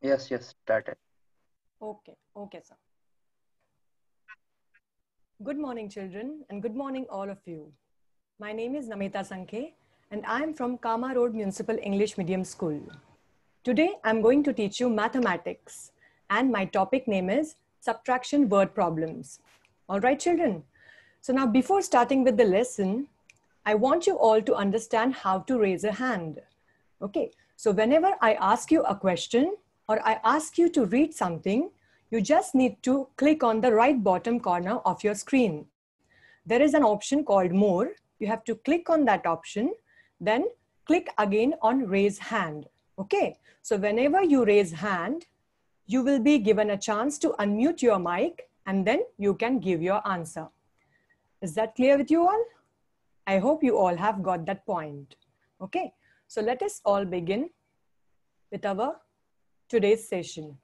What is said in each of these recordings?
Yes, started. Okay, sir. Good morning, children, and good morning, all of you. My name is Namita Sankhe, and I am from Kama Road Municipal English Medium School. Today, I'm going to teach you mathematics, and my topic name is subtraction word problems. All right, children. So now, before starting with the lesson, I want you all to understand how to raise a hand. Okay, so whenever I ask you a question or I ask you to read something, you just need to click on the right bottom corner of your screen. There is an option called More. You have to click on that option, then click again on Raise Hand. Okay, so whenever you raise hand, you will be given a chance to unmute your mic and then you can give your answer. Is that clear with you all? I hope you all have got that point. Okay, so let us all begin with our today's session.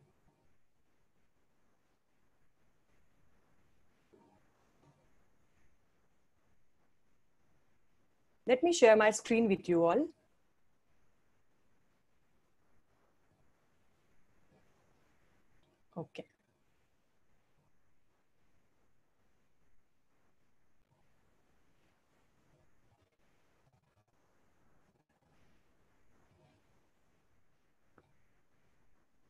Let me share my screen with you all. Okay.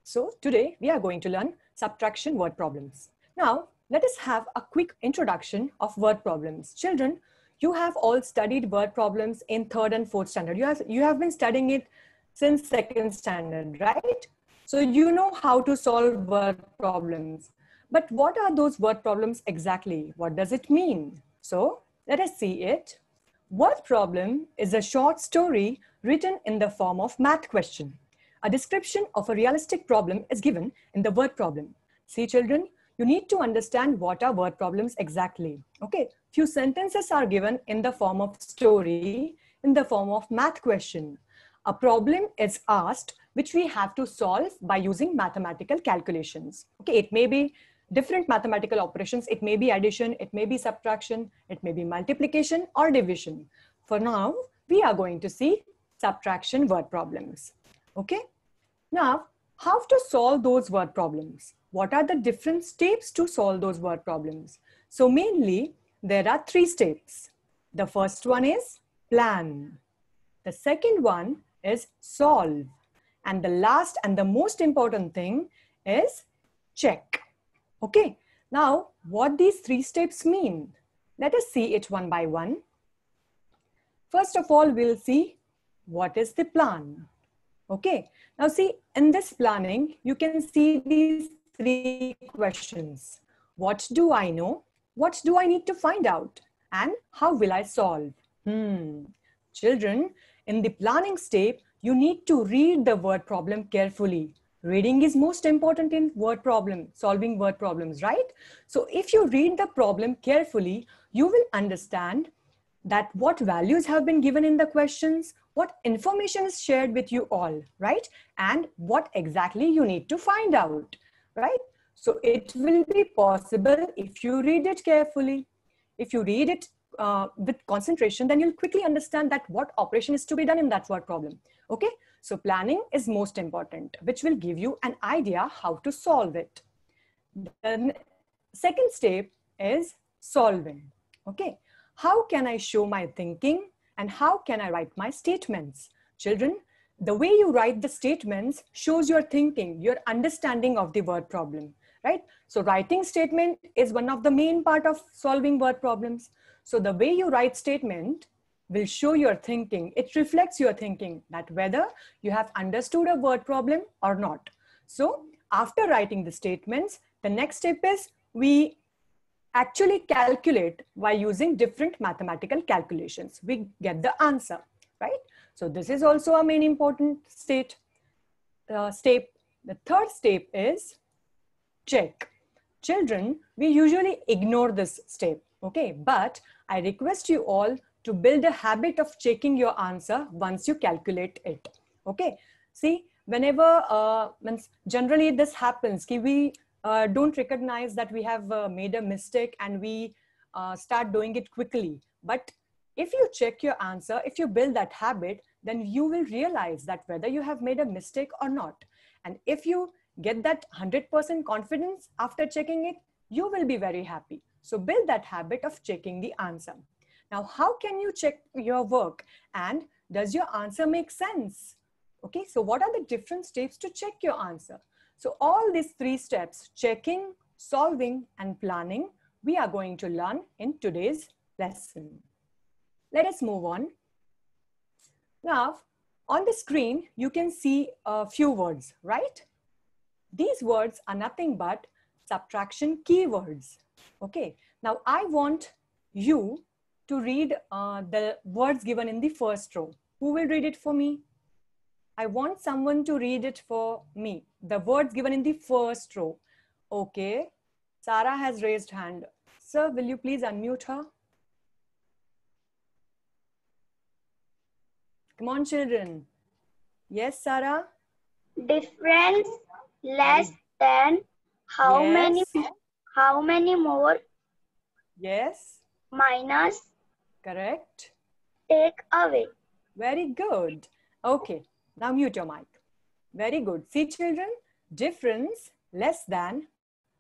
So today we are going to learn subtraction word problems. Now let us have a quick introduction of word problems. Children, you have all studied word problems in 3rd and 4th standard. You have been studying it since 2nd standard, right? So you know how to solve word problems. But what are those word problems exactly? What does it mean? So let us see it. Word problem is a short story written in the form of math question. A description of a realistic problem is given in the word problem. See, children, you need to understand what are word problems exactly. Okay, few sentences are given in the form of story, in the form of math question. A problem is asked which we have to solve by using mathematical calculations. Okay, it may be different mathematical operations. It may be addition, it may be subtraction, it may be multiplication or division. For now, we are going to see subtraction word problems. Okay. Now, how to solve those word problems? What are the different steps to solve those word problems? So mainly, there are 3 steps. The first one is plan. The second one is solve. And the last and the most important thing is check. Okay. Now, what these 3 steps mean? Let us see it one by one. First of all, we'll see what is the plan. Okay, now see, in this planning, you can see these 3 questions. What do I know? What do I need to find out? And how will I solve? Children, in the planning step, you need to read the word problem carefully. Reading is most important in solving word problems, right? So if you read the problem carefully, you will understand that what values have been given in the questions, what information is shared with you all, right? And what exactly you need to find out, right? So it will be possible if you read it carefully. If you read it with concentration, then you'll quickly understand that what operation is to be done in that word problem. Okay, so planning is most important, which will give you an idea how to solve it. The second step is solving. Okay, how can I show my thinking and how can I write my statements? Children, the way you write the statements shows your thinking, your understanding of the word problem, right? So writing statement is one of the main part of solving word problems. So the way you write statement will show your thinking. It reflects your thinking that whether you have understood a word problem or not. So after writing the statements, the next step is we actually calculate by using different mathematical calculations. We get the answer, right? So this is also a main important step. The third step is check. Children, we usually ignore this step, okay? But I request you all to build a habit of checking your answer once you calculate it, okay? See, whenever, generally this happens, we don't recognize that we have made a mistake and we start doing it quickly. But if you check your answer, if you build that habit, then you will realize that whether you have made a mistake or not. And if you get that 100% confidence after checking it, you will be very happy. So build that habit of checking the answer. Now, how can you check your work? And does your answer make sense? Okay, so what are the different steps to check your answer? So all these 3 steps, checking, solving, and planning, we are going to learn in today's lesson. Let us move on. Now, on the screen, you can see a few words, right? These words are nothing but subtraction keywords. Okay, now I want you to read the words given in the first row. Who will read it for me? I want someone to read it for me. The words given in the first row. Okay, Sarah has raised hand. Sir, will you please unmute her? Come on, children. Yes, Sarah? Difference less than how many more Yes. minus Correct. take away. Very good. Okay, now mute your mic. Very good. See, children, difference less than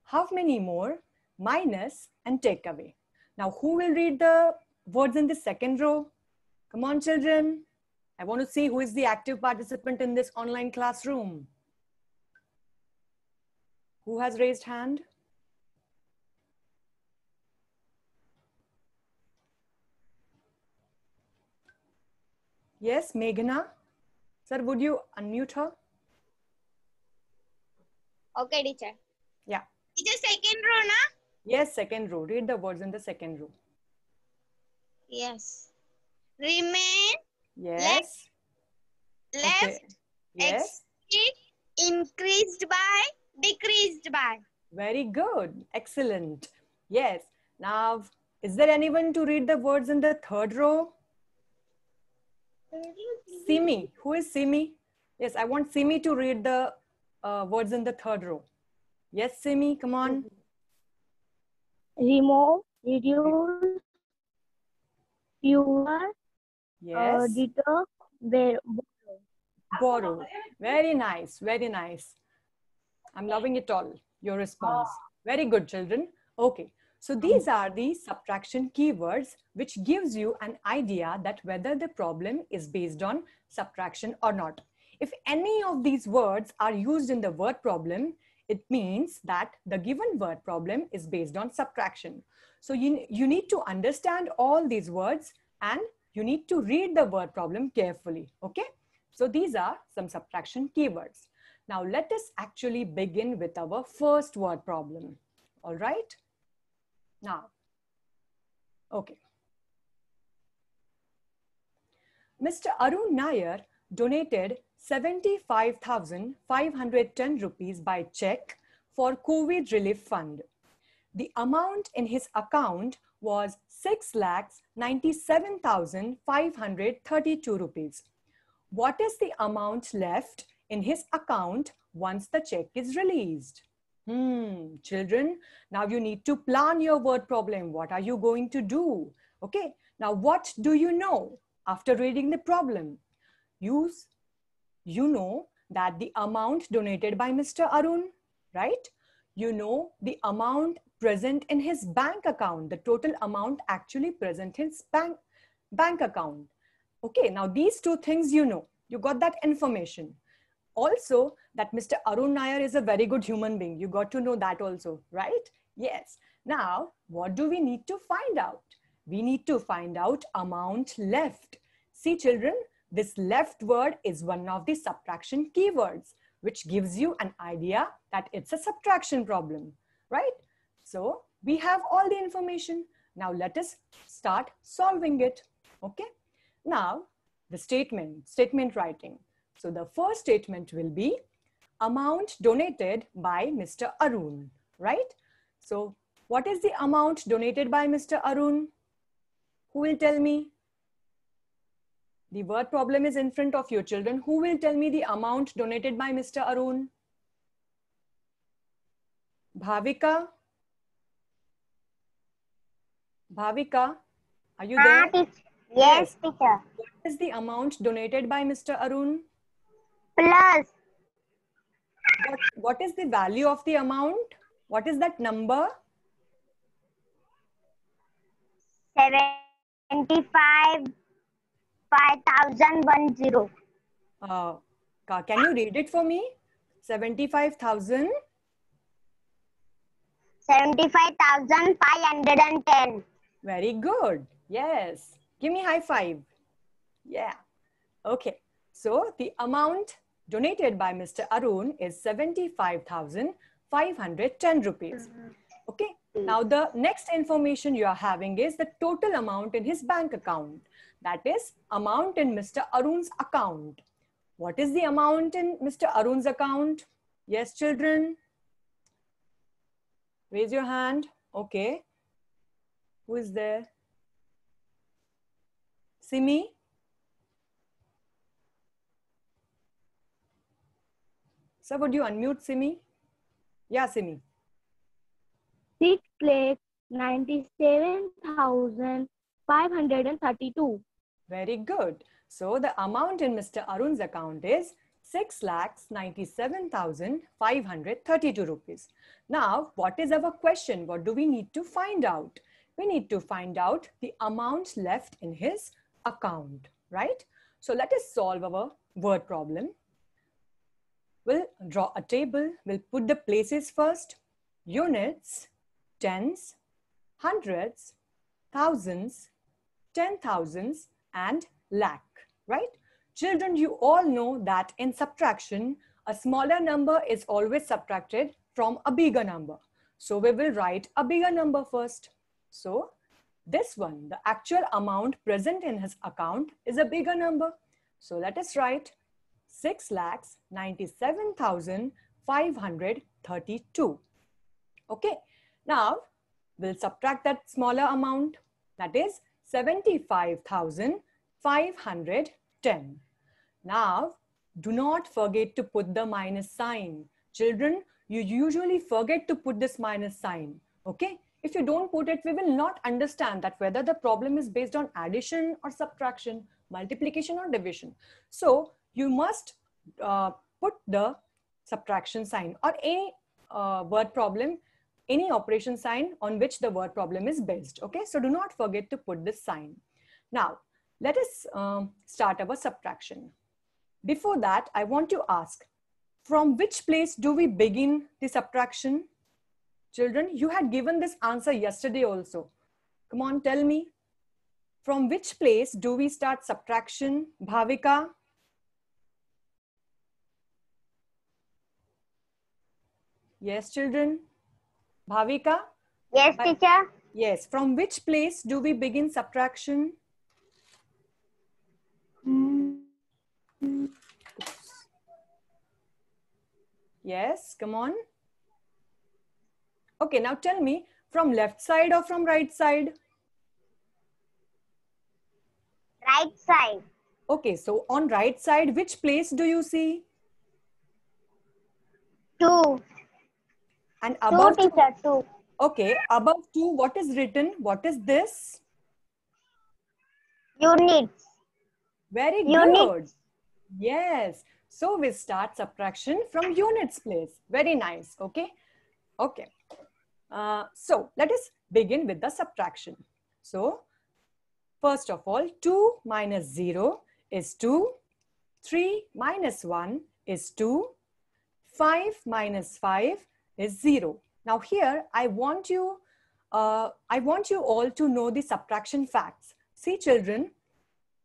how many more minus and take away. Now, who will read the words in the second row? Come on, children. I want to see who is the active participant in this online classroom. Who has raised hand? Yes, Meghna. Sir, would you unmute her? Okay, teacher. Yeah. Teacher, second row, na? Yes, second row. Read the words in the second row. Yes. Remain. Yes. Left. Okay. Yes. Increased by. Decreased by. Very good. Excellent. Yes. Now, is there anyone to read the words in the third row? Simi. Who is Simi? Yes, I want Simi to read the words in the third row. Yes, Simi, come on. Remove, reduce, fewer, Yes. deter, Borrow. Very nice. Very nice. I'm loving it all. Your response. Very good, children. Okay. So these are the subtraction keywords, which gives you an idea that whether the problem is based on subtraction or not. If any of these words are used in the word problem, it means that the given word problem is based on subtraction. So you need to understand all these words and you need to read the word problem carefully. Okay. So these are some subtraction keywords. Now let us actually begin with our first word problem. All right. Now, okay. Mr. Arun Nair donated 75,510 rupees by check for COVID relief fund. The amount in his account was 6,97,532 rupees. What is the amount left in his account once the check is released? Children, now you need to plan your word problem. What are you going to do? Okay, now what do you know after reading the problem? You know that the amount donated by Mr. Arun, right? You know the amount present in his bank account, the total amount actually present in his bank account. Okay, now these two things you know. You got that information. Also, that Mr. Arun Nair is a very good human being. You got to know that also, right? Yes. Now, what do we need to find out? We need to find out amount left. See, children, this left word is one of the subtraction keywords, which gives you an idea that it's a subtraction problem, right? So, we have all the information. Now, let us start solving it, okay? Now, the statement writing. So the first statement will be amount donated by Mr. Arun, right? So what is the amount donated by Mr. Arun? Who will tell me? The word problem is in front of you, children. Who will tell me the amount donated by Mr. Arun? Bhavika? Bhavika, are you there? Yes, teacher. What is the amount donated by Mr. Arun? Plus What is the value of the amount? What is that number? 75,510. Can you read it for me? 75,000. 75,510. Very good. Yes. Give me high five. Yeah. Okay. So the amount donated by Mr. Arun is 75,510 rupees. Okay. Now the next information you are having is the total amount in his bank account. That is amount in Mr. Arun's account. What is the amount in Mr. Arun's account? Yes, children. Raise your hand. Okay. Who is there? Simi? Sir, would you unmute Simi? Yeah, Simi. 6,97,532. Very good. So the amount in Mr. Arun's account is 6,97,532 rupees. Now, what is our question? What do we need to find out? We need to find out the amount left in his account, right? So let us solve our word problem. We'll draw a table. We'll put the places first. Units, tens, hundreds, thousands, 10,000s, and lakh, right? Children, you all know that in subtraction, a smaller number is always subtracted from a bigger number. So we will write a bigger number first. So this one, the actual amount present in his account is a bigger number. So let us write 6,97,532. Okay. Now we'll subtract that smaller amount, that is 75,510. Now, do not forget to put the minus sign. Children, you usually forget to put this minus sign. Okay? If you don't put it, we will not understand that whether the problem is based on addition or subtraction, multiplication or division. So, you must put the subtraction sign or any word problem, any operation sign on which the word problem is based. Okay, so do not forget to put this sign. Now, let us start our subtraction. Before that, I want to ask, from which place do we begin the subtraction? Children, you had given this answer yesterday also. Come on, tell me. From which place do we start subtraction? Bhavika? Yes, children. Bhavika? Yes, teacher. Yes. From which place do we begin subtraction? Yes, come on. Okay, now tell me, from left side or from right side? Right side. Okay, so on right side, which place do you see? 2. And 2, above teacher, 2. Okay, above 2, what is written? What is this? Units. Very Units. good. Yes. So we start subtraction from units place. Very nice. Okay. Okay. So let us begin with the subtraction. So first of all, 2 minus 0 is 2. 3 minus 1 is 2. 5 minus 5 is 0. Now here, I want you all to know the subtraction facts. See children,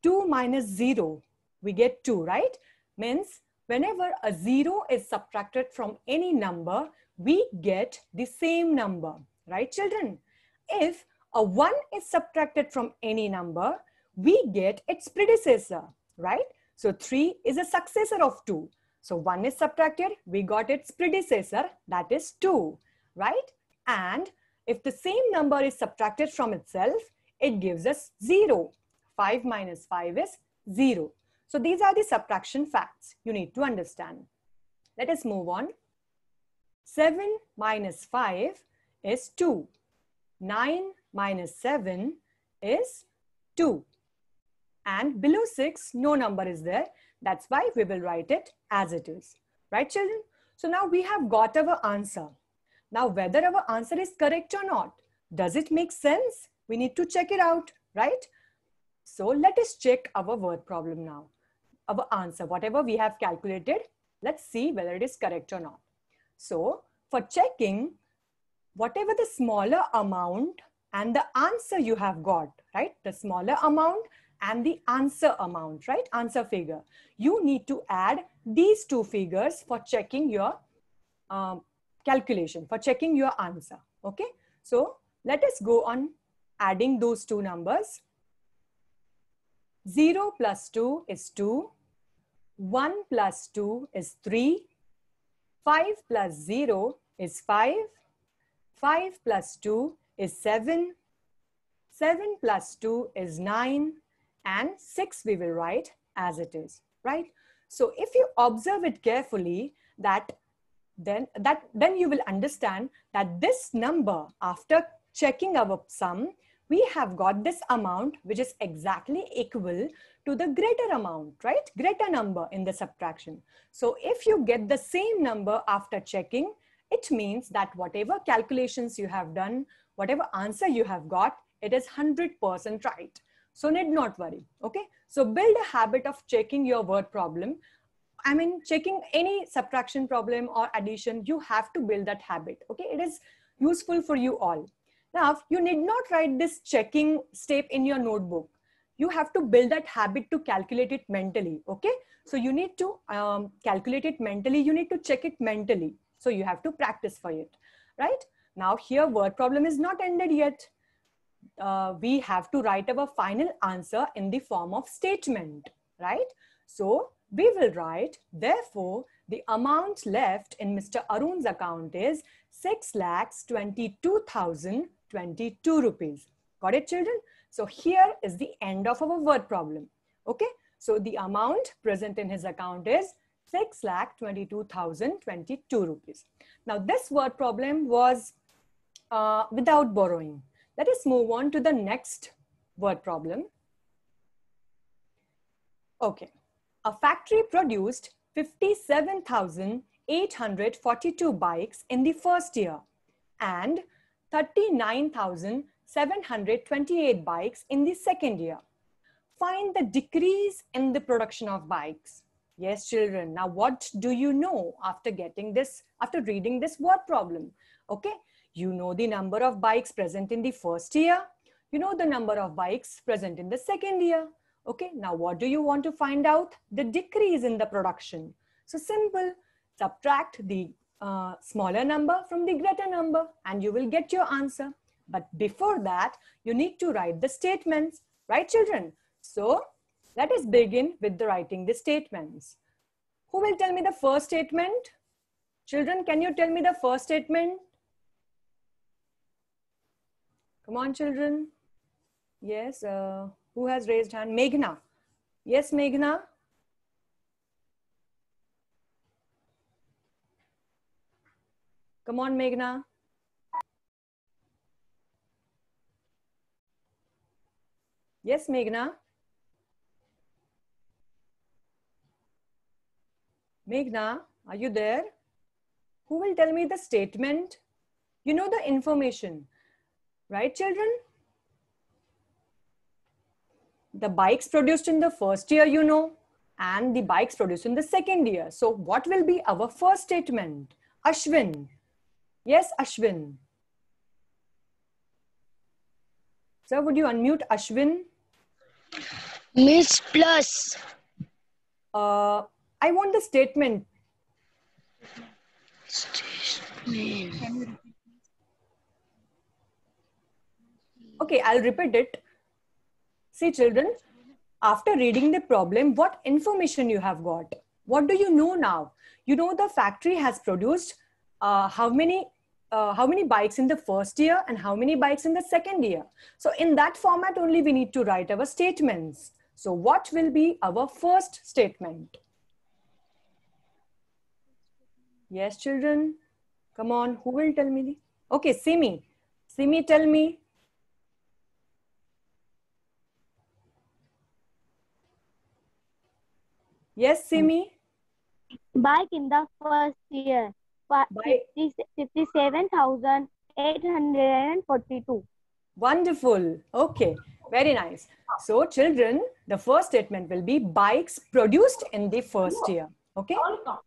2 minus 0, we get 2, right? Means whenever a 0 is subtracted from any number, we get the same number, right children? If a 1 is subtracted from any number, we get its predecessor, right? So 3 is a successor of 2. So 1 is subtracted, we got its predecessor, that is 2, right? And if the same number is subtracted from itself, it gives us 0. 5 minus 5 is 0. So these are the subtraction facts you need to understand. Let us move on. 7 minus 5 is 2. 9 minus 7 is 2. And below 6, no number is there. That's why we will write it as it is. Right, children? So now we have got our answer. Now whether our answer is correct or not, does it make sense? We need to check it out, right? So let us check our word problem now. Our answer, whatever we have calculated, let's see whether it is correct or not. So for checking, whatever the smaller amount and the answer you have got, right? The smaller amount and the answer amount, right? Answer figure. You need to add these two figures for checking your calculation, for checking your answer. Okay. So let us go on adding those two numbers. 0 plus 2 is 2. 1 plus 2 is 3. 5 plus 0 is 5. 5 plus 2 is 7. 7 plus 2 is 9. And 6 we will write as it is, right? So if you observe it carefully, then you will understand that this number, after checking our sum, we have got this amount which is exactly equal to the greater amount, right? Greater number in the subtraction. So if you get the same number after checking, it means that whatever calculations you have done, whatever answer you have got, it is 100% right. So need not worry, okay? So build a habit of checking your word problem. I mean, checking any subtraction problem or addition, you have to build that habit, okay? It is useful for you all. Now, you need not write this checking step in your notebook. You have to build that habit to calculate it mentally, okay? So you need to calculate it mentally. You need to check it mentally. So you have to practice for it, right? Now here word problem is not ended yet. We have to write our final answer in the form of statement, right? So we will write, therefore, the amount left in Mr. Arun's account is 6,22,022 rupees. Got it, children? So here is the end of our word problem. Okay. So the amount present in his account is 6,22,022 rupees. Now this word problem was without borrowing. Let us move on to the next word problem. Okay. A factory produced 57,842 bikes in the first year and 39,728 bikes in the second year. Find the decrease in the production of bikes. Yes, children. Now, what do you know after getting this, after reading this word problem? Okay. You know the number of bikes present in the first year. You know the number of bikes present in the second year. Okay, now what do you want to find out? The decrease in the production. So simple, subtract the smaller number from the greater number and you will get your answer. But before that, you need to write the statements, right children? So let us begin with the writing the statements. Who will tell me the first statement? Children, can you tell me the first statement? Come on, children. Yes, who has raised hand? Meghna. Yes, Meghna. Come on, Meghna. Yes, Meghna. Meghna, are you there? Who will tell me the statement? You know the information, right, children? The bikes produced in the first year, you know, and the bikes produced in the second year. So what will be our first statement? Ashwin. Yes, Ashwin. Sir, would you unmute Ashwin? Miss plus. I want the statement. Okay, I'll repeat it. See, children, after reading the problem, what information you have got? What do you know now? You know the factory has produced how many bikes in the first year and how many bikes in the second year. So in that format only we need to write our statements. So what will be our first statement? Yes, children. Come on, who will tell me? Okay, Simi. Simi, tell me. Yes, Simi. Bike in the first year. By 57,842. wonderful. Okay, very nice. So children, the first statement will be bikes produced in the first year. Okay,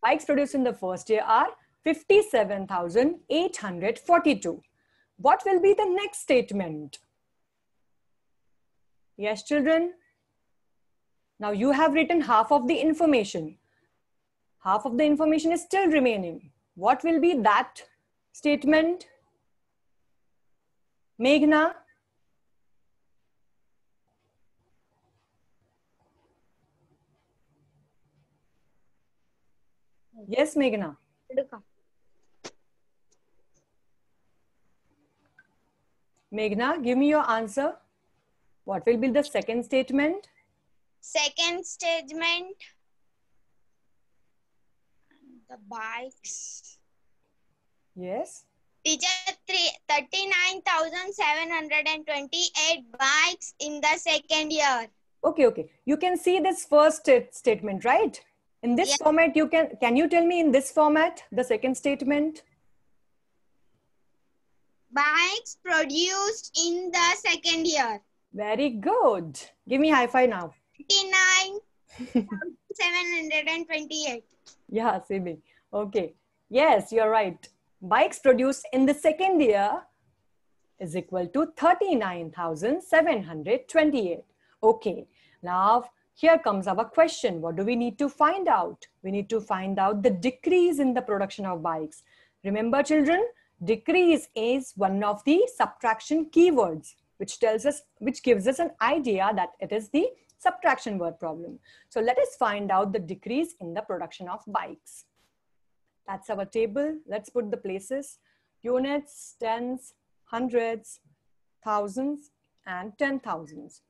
bikes produced in the first year are 57,842. What will be the next statement? Yes, children. Now you have written half of the information. Half of the information is still remaining. What will be that statement? Meghna? Yes, Meghna. Meghna, give me your answer. What will be the second statement? Second statement, the bikes. Yes. Teacher, 39,728 bikes in the second year. Okay. You can see this first statement, right? In this Yeah. format, can you tell me in this format, the second statement? Bikes produced in the second year. Very good. Give me high five now. 39,728. Yeah, Simi. Okay. Yes, you're right. Bikes produced in the second year is equal to 39,728. Okay. Now, here comes our question. What do we need to find out? We need to find out the decrease in the production of bikes. Remember, children, decrease is one of the subtraction keywords, which gives us an idea that it is the subtraction word problem. So let us find out the decrease in the production of bikes. That's our table. Let's put the places: units, tens, hundreds, thousands, and 10,000s.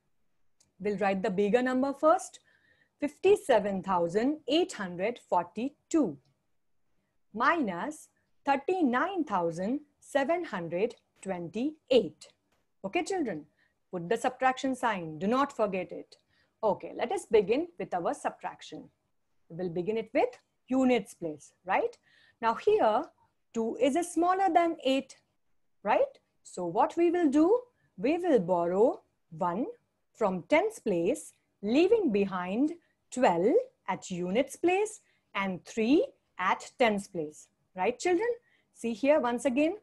We'll write the bigger number first. 57,842 minus 39,728. Okay, children, put the subtraction sign. Do not forget it. Okay, let us begin with our subtraction. We'll begin it with units place, right? Now here, 2 is smaller than 8, right? So what we will do, we will borrow 1 from tens place, leaving behind 12 at units place and 3 at tens place, right, children? See here once again,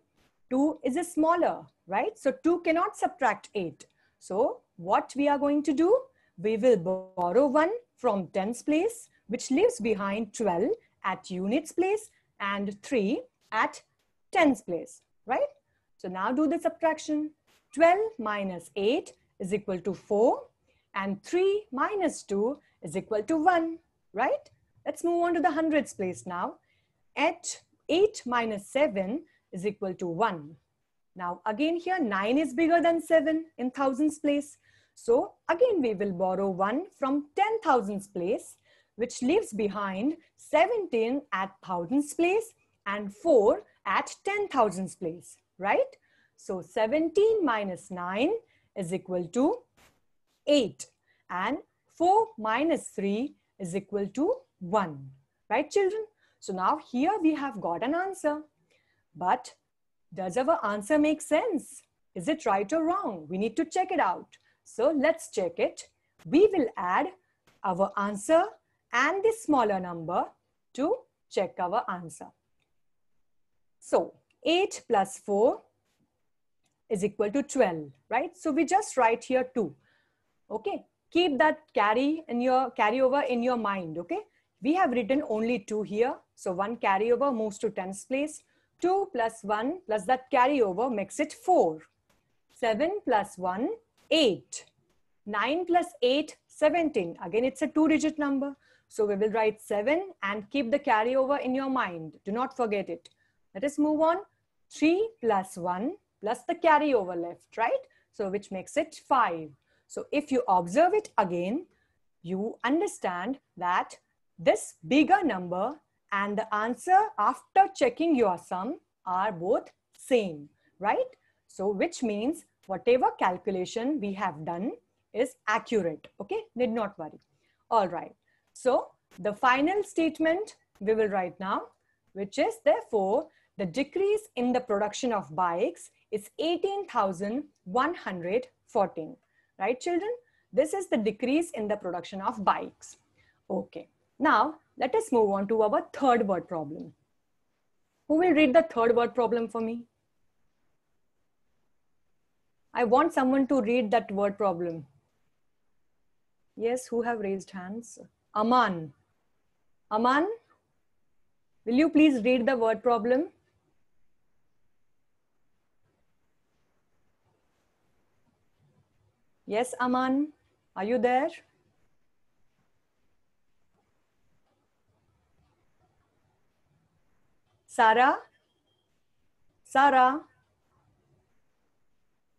2 is smaller, right? So 2 cannot subtract 8. So what we are going to do, we will borrow 1 from tens place, which leaves behind 12 at units place and 3 at tens place, right? So now do the subtraction. 12 minus 8 is equal to 4 and 3 minus 2 is equal to 1, right? Let's move on to the hundreds place now. At 8 minus 7 is equal to 1. Now again here 9 is bigger than 7 in thousands place. So again we will borrow 1 from 10,000s place, which leaves behind 17 at thousands place and 4 at 10,000s place, right? So 17 minus 9 is equal to 8 and 4 minus 3 is equal to 1, right, children? So now here we have got an answer. But does our answer make sense? Is it right or wrong? We need to check it out. So let's check it. We will add our answer and the smaller number to check our answer. So 8 plus 4 is equal to 12, right? So we just write here 2. Okay, keep that carryover in your mind. Okay, we have written only 2 here. So 1 carryover moves to tens place. 2 plus 1 plus that carryover makes it 4. 7 plus 1, 8. 9 plus 8, 17. Again, it's a 2-digit number. So we will write 7 and keep the carryover in your mind. Do not forget it. Let us move on. 3 plus 1 plus the carryover left, right? So which makes it 5. So if you observe it again, you understand that this bigger number and the answer after checking your sum are both same, right? So which means whatever calculation we have done is accurate, okay? Need not worry. All right. So the final statement we will write now. which is therefore the decrease in the production of bikes is 18,114. Right, children? This is the decrease in the production of bikes. Okay. Now, let us move on to our third word problem. Who will read the third word problem for me? I want someone to read that word problem. Yes, who have raised hands? Aman. Aman, will you please read the word problem? Yes, Aman, are you there? Sarah? Sarah?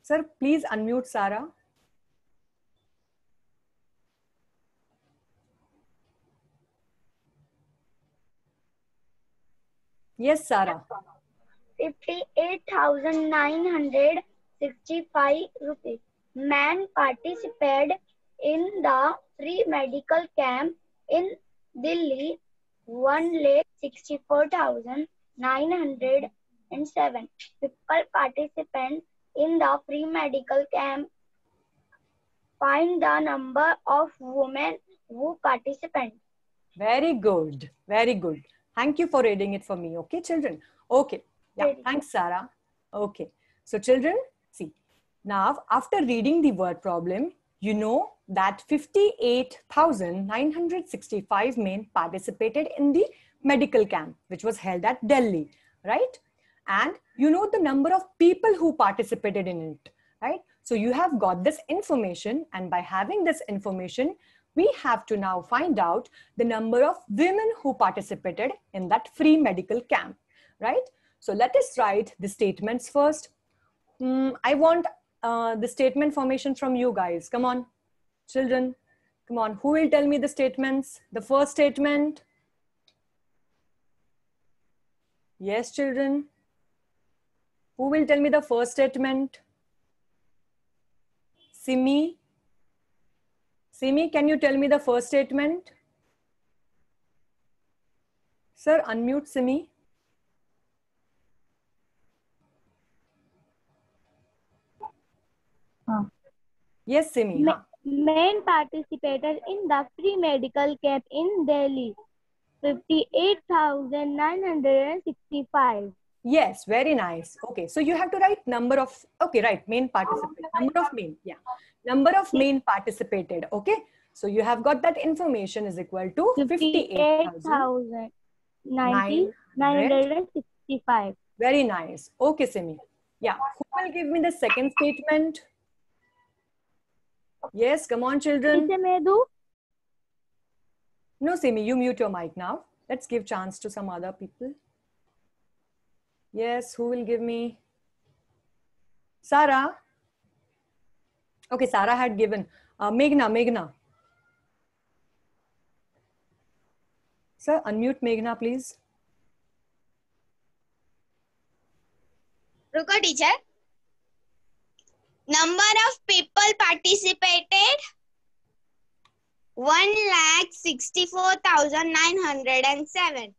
Sir, please unmute Sarah. Yes, Sarah. 58,965 rupees. Man participated in the free medical camp in Delhi. 1,64,907 people participant in the free medical camp. Find the number of women who participate. Very good. Very good. Thank you for reading it for me. Okay, children. Okay. Yeah, thanks, Sarah. Okay. So, children, see. Now, after reading the word problem, you know that 58,965 men participated in the medical camp, which was held at Delhi, right? And you know the number of people who participated in it, right? So you have got this information, and by having this information, we have to now find out the number of women who participated in that free medical camp, right? So let us write the statements first. I want the statement formation from you guys. Come on, children. Come on, who will tell me the statements? The first statement. Yes, children. Who will tell me the first statement? Simi. Simi, can you tell me the first statement? Sir, unmute Simi. Yes, Simi. Men participated in the free medical camp in Delhi. 58,965. Yes, very nice. Okay, so you have to write number of, okay, right, main participant, number of main, yeah. Number of main participated, okay. So you have got that information is equal to 58,965. Very nice. Okay, Simi. Yeah, who will give me the second statement? Yes, come on, children. No, Simi, you mute your mic now. Let's give chance to some other people. Yes, who will give me? Sarah. Okay, Sarah had given. Meghna. Sir, unmute Meghna, please. Ruko, teacher. Number of people participated 1,64,907.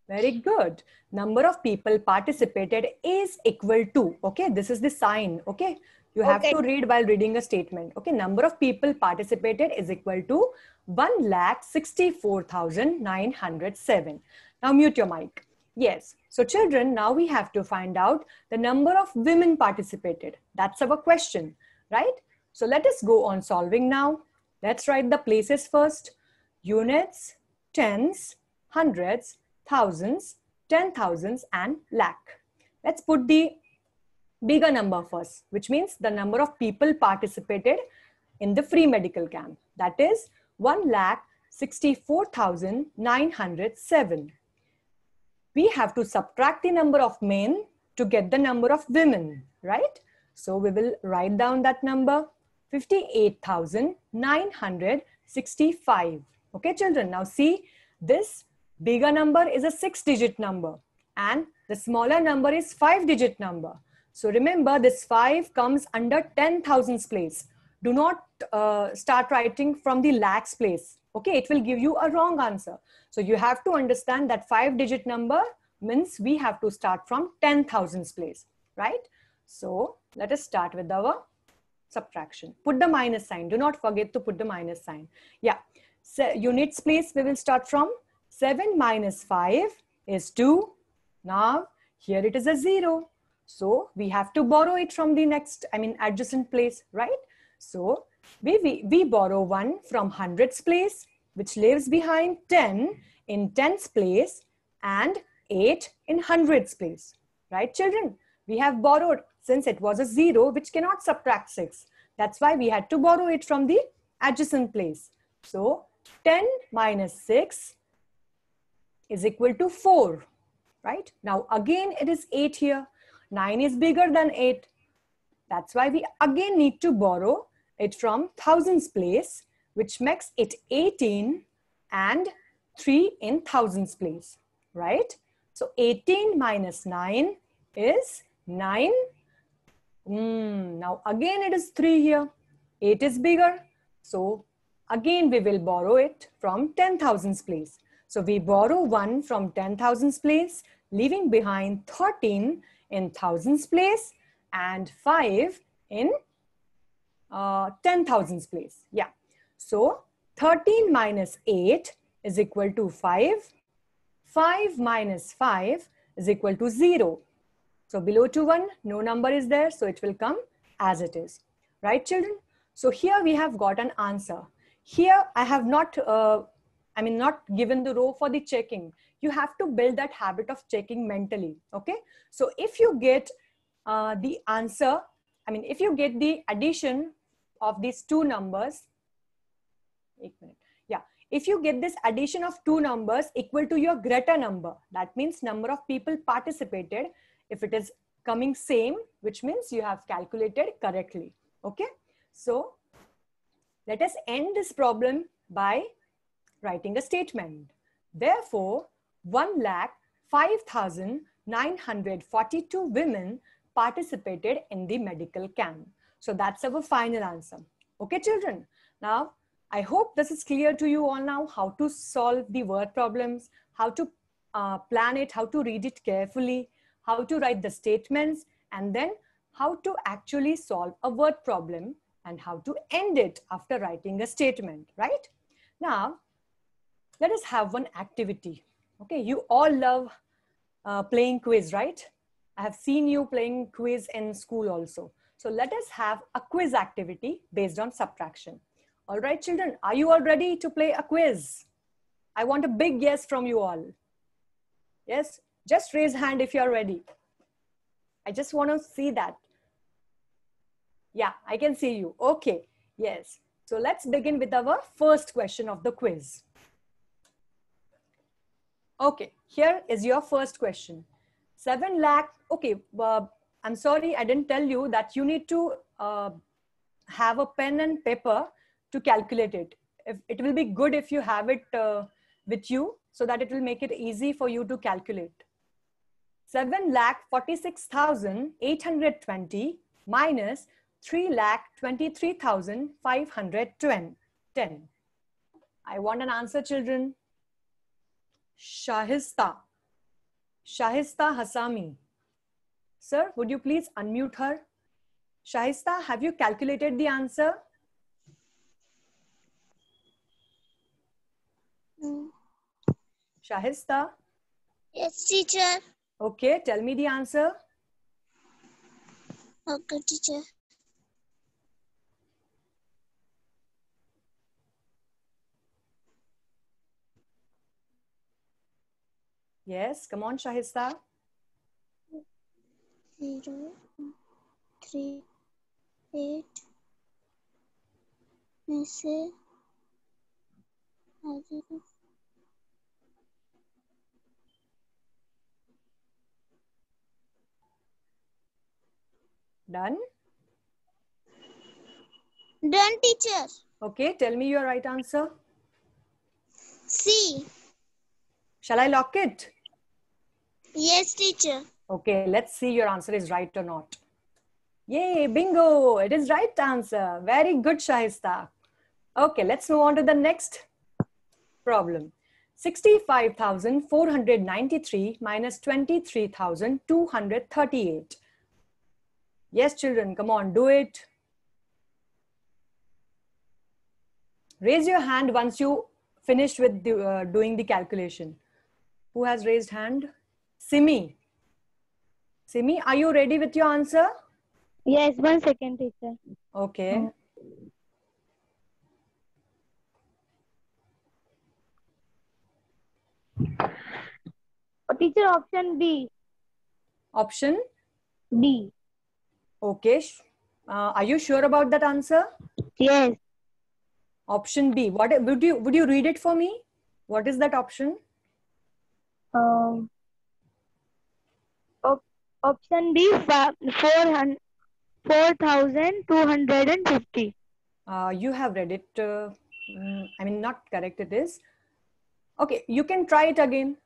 Very good. Number of people participated is equal to, okay, this is the sign, okay. You have to read while reading a statement, okay. Number of people participated is equal to 1,64,907. Now mute your mic. Yes. So children, now we have to find out the number of women participated. That's our question, right? So let us go on solving now. Let's write the places first. Units, tens, hundreds, thousands, 10,000s and lakh. Let's put the bigger number first, which means the number of people participated in the free medical camp. That is 1,64,907. We have to subtract the number of men to get the number of women, right? So we will write down that number, 58,965. Okay, children, now see, this bigger number is a 6-digit number and the smaller number is 5-digit number. So remember, this 5 comes under 10,000's place. Do not start writing from the lakhs place. Okay, it will give you a wrong answer. So you have to understand that 5-digit number means we have to start from 10,000s place, right? So let us start with our subtraction. Put the minus sign. Do not forget to put the minus sign. Yeah. So units place, we will start from 7 minus 5 is 2. Now here it is a 0. So we have to borrow it from the next, adjacent place, right? So we borrow 1 from hundreds place, which leaves behind 10 in tens place and 8 in hundreds place, right children? We have borrowed, since it was a 0 which cannot subtract 6. That's why we had to borrow it from the adjacent place. So 10 minus 6 is equal to 4, right? Now again it is 8 here. 9 is bigger than 8. That's why we again need to borrow it from thousands place, which makes it 18 and 3 in thousands place, right? So 18 minus 9 is 9. Now again it is 3 here. 8 is bigger. So again we will borrow it from 10,000s place. So we borrow 1 from 10,000s place, leaving behind 13 in thousands place and 5 in 10,000s place. Yeah. So 13 minus 8 is equal to 5. 5 minus 5 is equal to 0. So below to 1, no number is there. So it will come as it is. Right, children? So here we have got an answer. Here I have not, not given the row for the checking. You have to build that habit of checking mentally. Okay. So if you get the answer, if you get the addition of these two numbers, if you get this addition of two numbers equal to your greater number, that means number of people participated. If it is coming same, which means you have calculated correctly. Okay. So let us end this problem by writing a statement. Therefore, 1,05,942 women participated in the medical camp. So that's our final answer. Okay, children. Now, I hope this is clear to you all now, how to solve the word problems, how to plan it, how to read it carefully, how to write the statements, and then how to actually solve a word problem and how to end it after writing a statement, right? Now, let us have one activity. Okay, you all love playing quiz, right? I have seen you playing quiz in school also. So let us have a quiz activity based on subtraction. All right, children, are you all ready to play a quiz? I want a big yes from you all. Yes, just raise hand if you're ready. I just want to see that. Yeah, I can see you. Okay, yes. So let's begin with our first question of the quiz. Okay, here is your first question. 7 lakh, okay, I'm sorry, I didn't tell you that you need to have a pen and paper to calculate it. It will be good if you have it with you so that it will make it easy for you to calculate. 7,46,820 minus 3,23,510. I want an answer, children. Shahista Hassami. Sir, would you please unmute her? Shahista, have you calculated the answer? Shahista? Yes, teacher. Okay, tell me the answer. Okay, teacher. Yes, come on, Shahista. 0, 3, 8. Say, Done? done, teacher. Okay, tell me your right answer. C. Shall I lock it? Yes, teacher. Okay, let's see your answer is right or not. Yay, bingo! It is right answer. Very good, Shahista. Okay, let's move on to the next problem. 65,493 minus 23,238. Yes, children, come on, do it. Raise your hand once you finished with doing the calculation. Who has raised hand? Simi. Simi, are you ready with your answer? Yes, 1 second, teacher. Okay. Teacher, option B. Option B. Okay. Are you sure about that answer? Yes. Option B. What would you read it for me? What is that option? Option B, 4,250. You have read it. I mean, not correct. It is. Okay. You can try it again.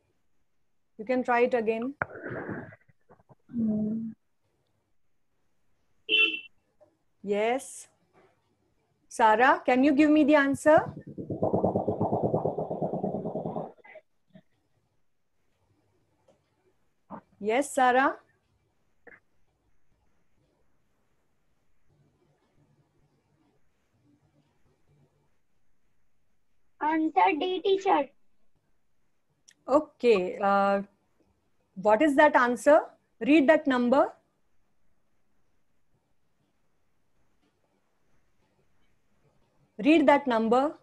You can try it again. Yes. Sarah, can you give me the answer? Yes, Sarah. Answer D, teacher. Okay. What is that answer? Read that number. Read that number.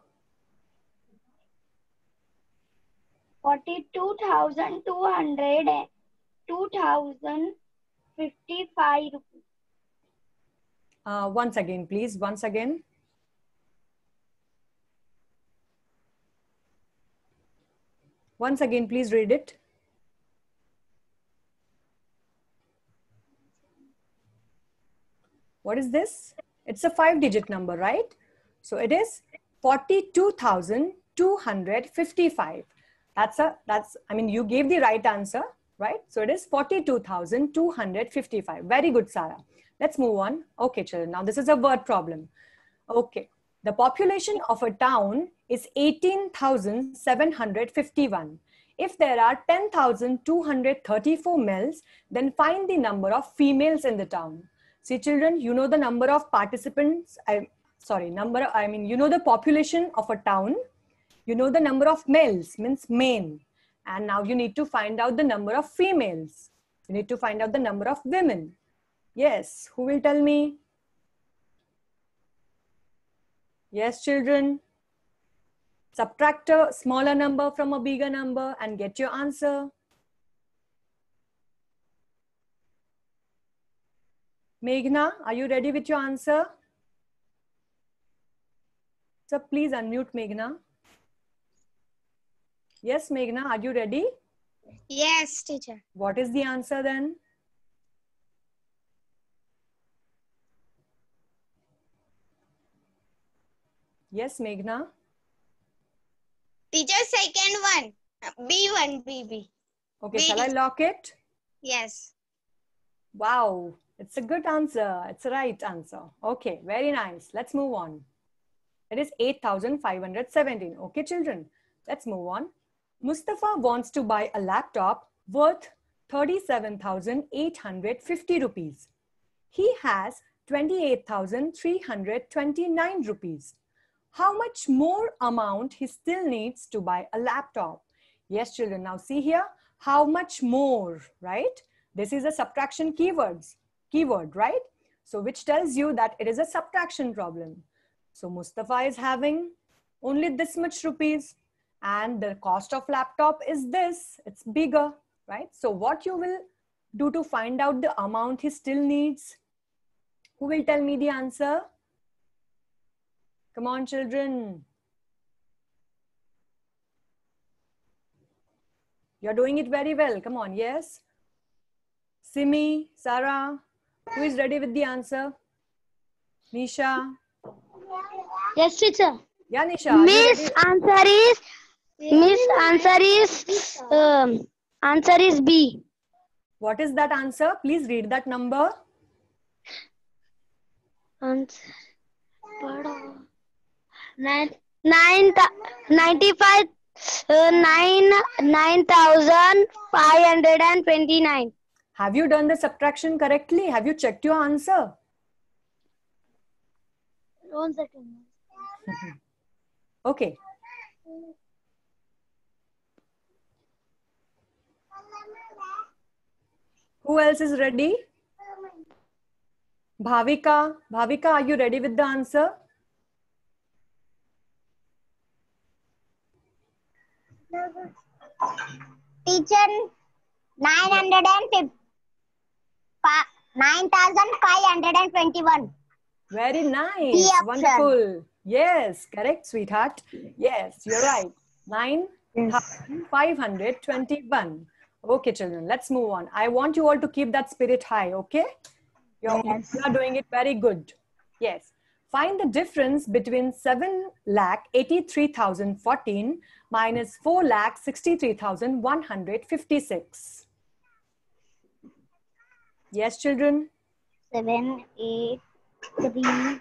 42,200, 2,055 rupees. Once again, please. Once again. Once again, please read it. What is this? It's a 5-digit number, right? So it is 42,255. I mean, you gave the right answer, right? So it is 42,255. Very good, Sarah. Let's move on. Okay, children. Now this is a word problem. Okay. The population of a town is 18,751. If there are 10,234 males, then find the number of females in the town. See, children, you know the number of participants. You know the population of a town. You know the number of males, means men. And now you need to find out the number of females. You need to find out the number of women. Yes, who will tell me? Yes, children. Subtract a smaller number from a bigger number and get your answer. Meghna, are you ready with your answer? So please unmute Meghna. Yes, Meghna, are you ready? Yes, teacher. What is the answer then? Yes, Meghna. Teacher, second one. B1, BB. Okay, B. shall I lock it? Yes. Wow, it's a good answer. It's a right answer. Okay, very nice. Let's move on. It is 8,517. Okay, children, let's move on. Mustafa wants to buy a laptop worth 37,850 rupees. He has 28,329 rupees. How much more amount he still needs to buy a laptop? Yes, children, now see here, how much more, right? This is a subtraction keyword, right? So which tells you that it is a subtraction problem. So Mustafa is having only this much rupees and the cost of laptop is this, it's bigger, right? So what you will do to find out the amount he still needs? Who will tell me the answer? Come on, children. You're doing it very well. Come on, yes. Simi, Sarah, who is ready with the answer? Nisha. Yes, teacher. Yeah, Nisha. Answer is B. What is that answer? Please read that number. Answer. 95,000 9,529. Have you done the subtraction correctly? Have you checked your answer? 1 second. Okay. Who else is ready? Bhavika. Bhavika, are you ready with the answer? Teacher, 9,521. Very nice. B option. Wonderful. Yes, correct, sweetheart. Yes, you're right. 9,521. Okay, children, let's move on. I want you all to keep that spirit high, okay? You are doing it very good. Yes. Find the difference between 7,83,014 minus 4,63,156. Yes, children? 7, 8, 3,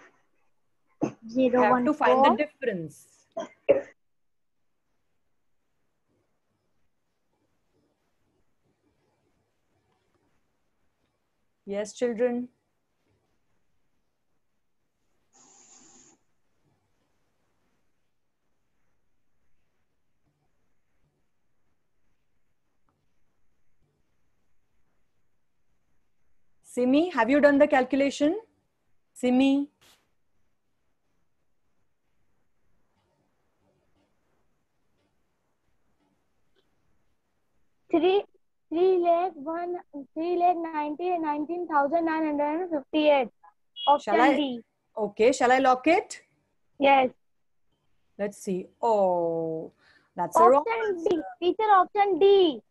0, You have 1, to find the 4. difference. Yes, children? Simi, have you done the calculation? Simi? Three lakh 19,958. Option D. Okay, shall I lock it? Yes. Let's see. Oh, that's a wrong Option answer. D. Teacher, option D.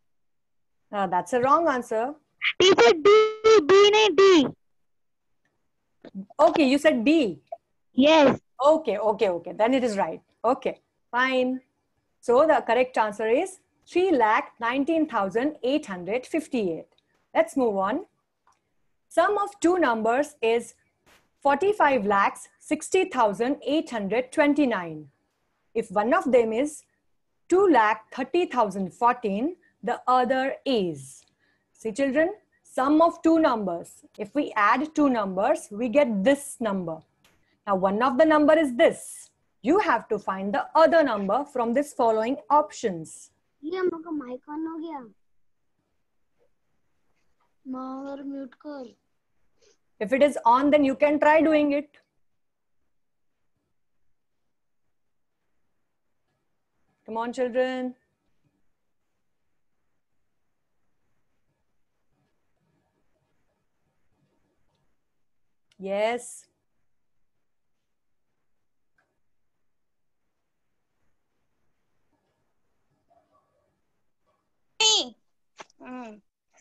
That's a wrong answer. Teacher, D. B nahi D. Okay, you said D. Yes. Okay. Then it is right. Okay, fine. So the correct answer is 3,19,858. Let's move on. Sum of two numbers is 45,60,829. If one of them is 2,30,014, the other is. See, children, sum of two numbers. If we add two numbers, we get this number. Now, one of the number is this. You have to find the other number from this following options. ये हम लोग का mic on हो गया मार mute कर If it is on, then you can try doing it. Come on, children. Yes.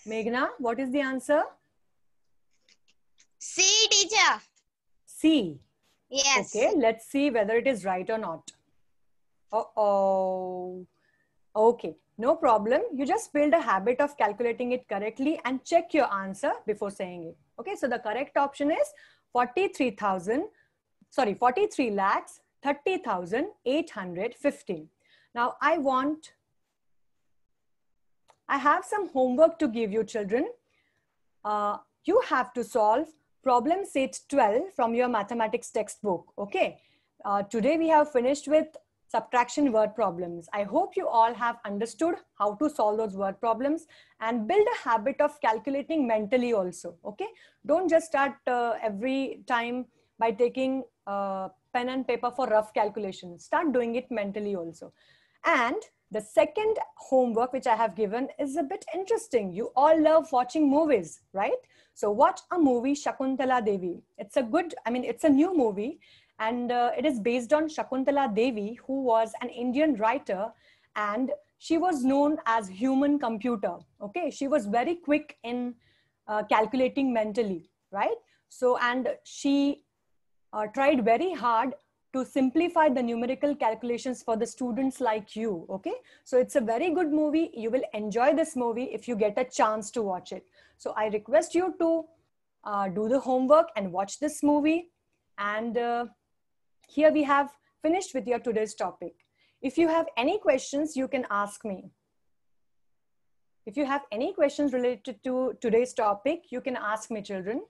Meghna, what is the answer? C, teacher. C. Yes. Okay, let's see whether it is right or not. Uh-oh. Okay, no problem. You just build a habit of calculating it correctly and check your answer before saying it. Okay, so the correct option is 43 lakhs 30,815. Now I have some homework to give you, children. You have to solve problem set 12 from your mathematics textbook. Okay. Today we have finished with subtraction word problems. I hope you all have understood how to solve those word problems and build a habit of calculating mentally also. Okay. Don't just start every time by taking pen and paper for rough calculations. Start doing it mentally also. And the second homework which I have given is a bit interesting. You all love watching movies, right? So watch a movie, Shakuntala Devi. It's a new movie, and it is based on Shakuntala Devi, who was an Indian writer, and she was known as human computer. Okay, she was very quick in calculating mentally, right? So, and she tried very hard to simplify the numerical calculations for the students like you. Okay, so it's a very good movie. You will enjoy this movie if you get a chance to watch it. So I request you to do the homework and watch this movie. And here we have finished with your today's topic. If you have any questions, you can ask me. If you have any questions related to today's topic, you can ask me, children.